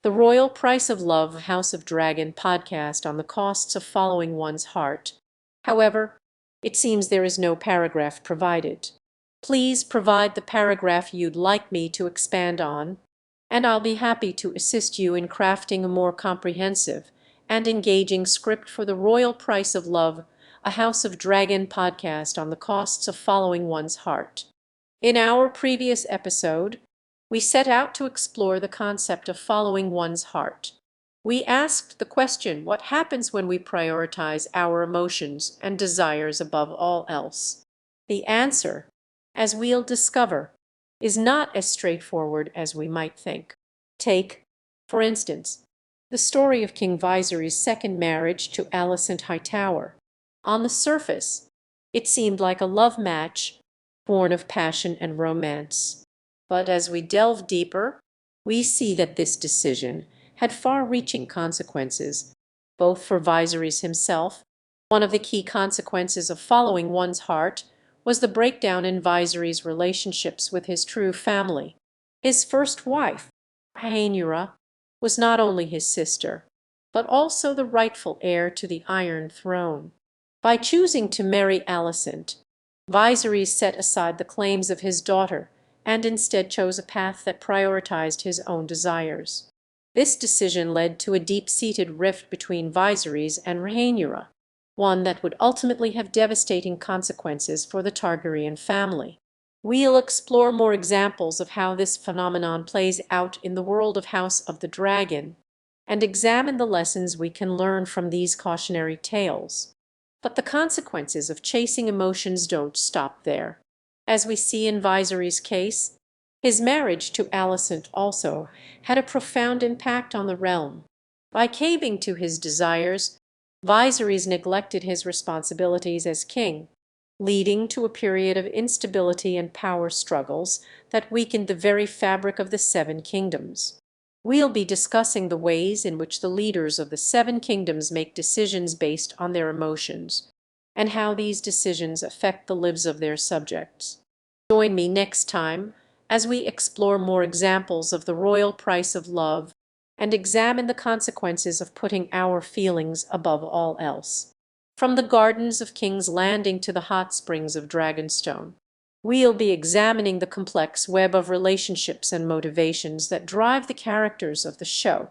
The Royal Price of Love House of Dragon podcast on the costs of following one's heart. However, it seems there is no paragraph provided. Please provide the paragraph you'd like me to expand on, and I'll be happy to assist you in crafting a more comprehensive and engaging script for the Royal Price of Love, a House of Dragon podcast on the costs of following one's heart. In our previous episode, we set out to explore the concept of following one's heart. We asked the question, what happens when we prioritize our emotions and desires above all else? The answer, as we'll discover, is not as straightforward as we might think. Take, for instance, the story of King Viserys' second marriage to Alicent Hightower. On the surface, it seemed like a love match born of passion and romance. But as we delve deeper, we see that this decision had far-reaching consequences, both for Viserys himself. One of the key consequences of following one's heart was the breakdown in Viserys' relationships with his true family. His first wife, Rhaenyra, was not only his sister, but also the rightful heir to the Iron Throne. By choosing to marry Alicent, Viserys set aside the claims of his daughter and instead chose a path that prioritized his own desires. This decision led to a deep-seated rift between Viserys and Rhaenyra, one that would ultimately have devastating consequences for the Targaryen family. We'll explore more examples of how this phenomenon plays out in the world of House of the Dragon, and examine the lessons we can learn from these cautionary tales. But the consequences of chasing emotions don't stop there. As we see in Viserys' case, his marriage to Alicent also had a profound impact on the realm. By caving to his desires, Viserys neglected his responsibilities as king, leading to a period of instability and power struggles that weakened the very fabric of the Seven Kingdoms. We'll be discussing the ways in which the leaders of the Seven Kingdoms make decisions based on their emotions, and how these decisions affect the lives of their subjects. Join me next time as we explore more examples of the royal price of love and examine the consequences of putting our feelings above all else. From the gardens of King's Landing to the hot springs of Dragonstone, we'll be examining the complex web of relationships and motivations that drive the characters of the show.